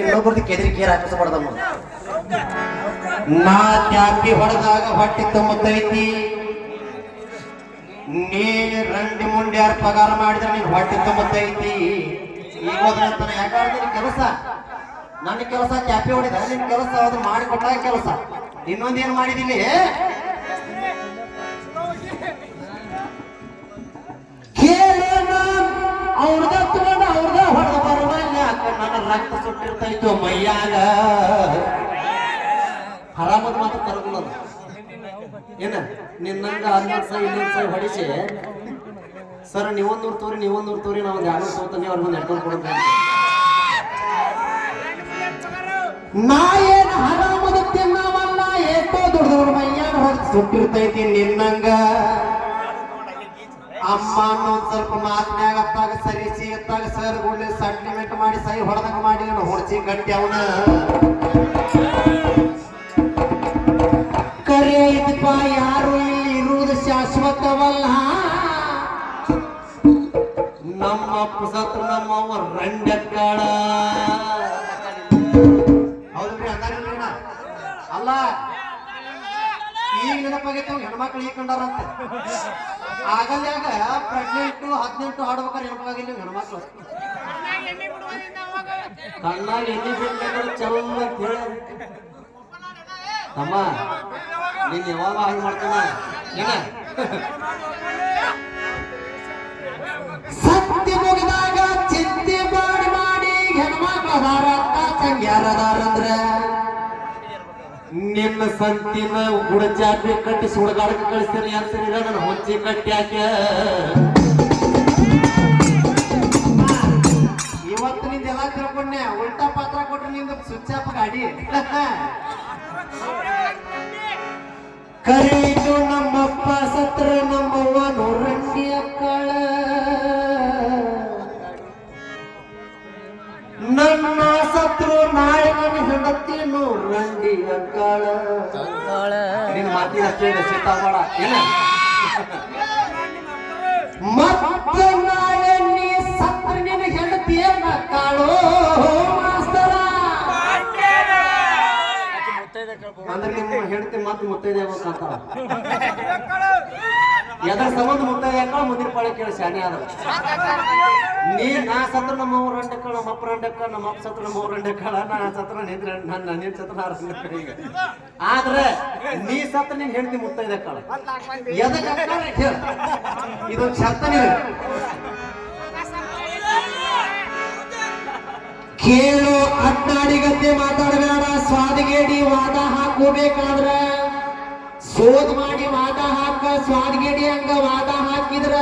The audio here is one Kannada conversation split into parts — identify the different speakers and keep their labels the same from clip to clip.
Speaker 1: ಇನ್ನೊಬ್ರದ್ದು ಕೆದರಿ ಕೇರ್ ಹಾಕಿಸ್ಬಾರ್ದಮ್ಮ. ನಾ ತ್ಯಾಪಿ ಹೊಡೆದಾಗ ಹೊಟ್ಟೆ ತುಂಬತೈತಿ, ನೀ ರಂಡಿ ಮುಂಡ್ಯಾರ ಪಗಾರ ಮಾಡಿದ್ರೆ ನೀನ್ ಹೊಟ್ಟೆ ತುಂಬತೈತಿ. ಈಗ ಹೋದ್ರಂತಾನೆ ಯಾಕಾಡ್ತೀನಿ ಕೆಲಸ, ನನ್ನ ಕೆಲಸ ತ್ಯಾಪಿ ಹೊಡಿದ, ನಿನ್ ಕೆಲಸ ಅದು ಮಾಡಿಕೊಟ್ಟಾಗ ಕೆಲಸ. ಇನ್ನೊಂದೇನ್ ಮಾಡಿದಿಲ್ಲಿ, ಅವ್ರದ ತಗೊಂಡ ಅವ್ರದ ಹೊಡೆದ ಬರುವಲ್ಲ. ನನ್ನ ರಕ್ತ ಸುಟ್ಟಿರ್ತೈತು ಮೈಯಾಗ. ಹರಾಮದ ಮಾತ್ರ ತರಗುಲ್ಲ ಏನ ನಿನ್ನಂಗ 14 ಸೈ 15 ಸೈ ಹೊಡಿಸಿ ಸರ್ ನೀವೊಂದೂರು ತೋರಿ ನಾವು 200 ತೋತಾನೆ ಅವ್ರ ಮುಂದೆ ಎಡ್ಕೊಂಡು ಕೊಡುತ್ತೆ. ನಾ ಏನ್ ಹರಾಮದ ತಿನ್ನವಲ್ಲ, ಏಕೋ ದುಡ್ದವ್ರ ಮೈಯಾಗ ಹೊಡೆದು ಸುಟ್ಟಿರ್ತೈತಿ ನಿನ್ನಂಗ. ಅಮ್ಮ ಒಂದ್ ಸ್ವಲ್ಪ ಮಾತನ್ಯಾಗ ಅತ್ತಾಗ ಸರಿಸಿ ಅತ್ತಾಗ ಸರ್ ಗುಡ್ಲಿ ಸೆಂಟಿಮೆಂಟ್ ಮಾಡಿ ಸೈ ಹೊಡೆದಂಗ ಮಾಡಿ ಹೊಡ್ಸಿ ಗಟ್ಟಿ ಅವನ ಕರೆ ಐತಿಪ್ಪ. ಯಾರು ಇಲ್ಲಿ ಇರುವುದು ಶಾಶ್ವತವಲ್ಲ. ನಮ್ಮ ಸತ್ರ ನಮ್ಮವ ರಂಡಕ್ಕಾಳ. ಹೌದ್ರಿ ಅಂದಾರಿಲ್ರಿ ಅಲ್ಲ, ಈಗ ನೆನಪಾಗೈತೆ ಹೆಣ್ಮಕ್ಳು ಈಗ ಕಂಡಾರಂತ. ಆಗಲ್ಯಾಗ ಪ್ರೆಗ್ನೆಂಟು 18 ಹಾಡ್ಬೇಕಾರೆ ನೆನಪಾಗಿಲ್ಲ ಹೆಣ್ಮಕ್ಳು. ಕಣ್ಣಾಗ ಎಣ್ಣೆ ಬೇಕಾದ್ರೆ ಚಲೋ ಅಂತ ಹೇಳ ಅಮ್ಮ, ನೀನ್ ಯಾವಾಗ ಹಾಗೆ ಮಾಡ್ತಾನ ಏನ. ಸತ್ಯ ಮುಗಿದಾಗ ಚಿಂತೆ ಮಾಡಿ ಹೆಣ್ಮಕ್ಳು ಅದಾರ ಚಂಗ್ಯಾರದಾರಂದ್ರ ನಿನ್ನ ಸಂತಿನ ಗುಡಚಾಪಿ ಕಟ್ಟಿ ಸುಡಗಾಡಕ್ಕೆ ಕಳಿಸ್ತೀನಿ ಅಂತೀರ. ನನ್ನ ಹೊಚ್ಚಿ ಕಟ್ಟಿ ಹಾಕ್ಯ ಇವತ್ತು ನಿಂದೆಲ್ಲ ತಿಳ್ಕೊಂಡೆ. ಉಲ್ಟಾ ಪಾತ್ರ ಕೊಟ್ರೆ ನಿಂದ ಸ್ವಿಚ್ ಆಫ್ ಗಾಡಿ. ಕರೀತು ನಮ್ಮಪ್ಪ ಸತ್ರ ನಮ್ಮವ್ವ ನೋರಂಗಿ ಅಕ್ಕಳ. ನನ್ನ ಸತ್ರು ನಾಳೆ ನನ್ನ ಹೆಂಡತಿ ನೋರಂಗಿ ಅಕ್ಕಳ. ನಿನ್ನ ಮಾತಿನ ಅಷ್ಟೇ ಸೀತಾವಾಡ ಏನ. ಮತ್ತೆ ನಾಳೆ ನೀ ಸತ್ರ ನಿನ್ನ ಹೆಂಡತಿ ಅಕ್ಕಳು ಮಾಸ್ತರ. ಅಂದ್ರೆ ನಿಮ್ಮ ಹೆಂಡತಿ ಮತ್ತೆ ಮುತ್ತೈದೆ ಆಗ್ಬೇಕಂತ ಎದ್ರ ಸಂಬಂಧ ಮುತ್ತೈದೆ ಹಾಕಳ ಮುಂದಿನ ಪಾಳೆ ಕೇಳಿ ಶಾನೆ ಆದ. ನಾ ಸತ್ರ ನಮ್ಮ ಅವ್ರ ರಂಡಕ್ಕಳ, ನಮ್ಮ ಅಪ್ಪ ರಂಡಕ್ಕ, ನಮ್ಮ ಅಪ್ಪ ಸತ್ರ ನಮ್ಮ ಅವ್ರ ರಂಡಕ್ಕಳ, ನಾ ಸತ್ರ ನಿನ್ ಸತ್ರ ರಂಡಕ್ಕ. ಈಗ ಆದ್ರೆ ನೀ ಸತ್ರ ನಿನ್ ಹೆಂಡತಿ ಮುತ್ತೈದೆ ಹಾಕಳ. ಎದಕ್ಕೆ ಇದೊಂದು ಶಬ್ದ ನೀವು ಕೇಳು. ಅಡ್ಡಾಡಿಗತ್ತೆ ಮಾತಾಡಬೇಡ, ಸ್ವಾದಿಗೇಡಿ ವಾದ ಹಾಕೋಬೇಕಾದ್ರ ಸೋದ್ ಮಾಡಿ ವಾದ ಹಾಕ. ಸ್ವಾದಿಗೇಡಿ ಹಂಗ ವಾದ ಹಾಕಿದ್ರ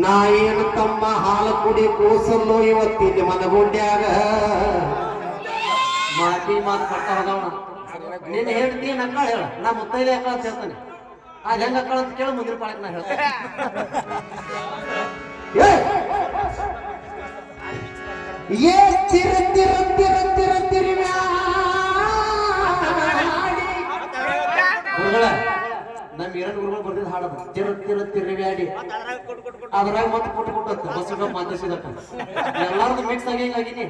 Speaker 1: ನಾ ಏನು ತಮ್ಮ ಹಾಲು ಕುಡಿ ಕೂಸಲ್ಲೋ ಇವತ್ತಿಲ್ಲಿ ಮನಗುಂಡ್ಯಾಗ. ಮಾತಿ ಮಾತು ಕೊಟ್ಟ ಹೋಗವಣ. ನೀನ್ ಹೇಳ್ತಿ ನಕ್ಕಳ ಹೇಳ, ನಾ ಮುತ್ತೈದೆ ಹಾಕಳ ಅಂತ ಹೇಳ್ತಾನೆ. ಅದ್ ಹೆಂಗ ಹಾಕಳ ಅಂತ ಕೇಳ ಮುಂದಿನ ಪಾಳಕ್ ನಾ ಹೇಳ್ತೇನೆ. ನಮ್ 2 ಗುರುಗಳು ಬರ್ದಿದ್ದು ಹಾಡೋದು ತಿರುವ್ಯಾಡಿ. ಅದ್ರಾಗ ಮತ್ತೆ ಕೊಟ್ಟು ಬಸ್ ಮಾತಾಡ್ಸಿದಕ್ಕ ಎಲ್ಲಾರ್ದು ಮಿಕ್ಸ್ ಆಗಿನಿ.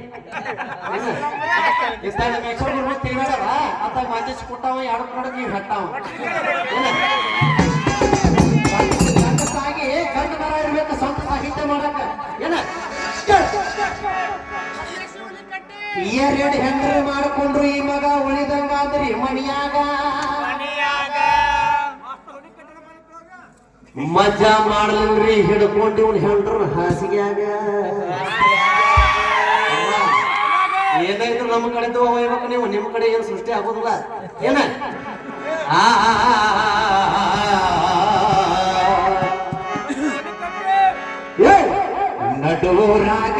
Speaker 1: ತಿರುಗಾಡಲ್ಲ ಅತ್ತ ಮಾತಾಡ್ಸಿ ಕೊಟ್ಟಾವ 2 ಕಡೆ ನೀವು ಹೆಟ್ಟಾವ ಸಾಗಿ ಗಂಡು ಮರ ಇರ್ಬೇಕು ಸ್ವಂತ ಸಾಹಿತ್ಯ ಮಾಡಕ ಏನ. 2 ಹೆಂಡ್ರು ಮಾಡಿಕೊಂಡ್ರು ಈ ಮಗ ಉಳಿದಂಗಾದ್ರಿ ಮಣಿಯಾಗ. ಮಜಾ ಮಾಡ್ಲಿಲ್ರಿ ಹಿಡ್ಕೊಂಡು ಇವ್ನ ಹೆಂಡ್ರು ಹಾಸಿಗ್ಯಾಗ. ಏನಾಯ್ತು ನಮ್ಮ ಕಡೆದು ಹೋಗ್ಬೇಕು ನೀವು, ನಿಮ್ಮ ಕಡೆ ಏನು ಸೃಷ್ಟಿ ಆಗೋದಿಲ್ಲ ಏನ. ನಡುವರಾಗ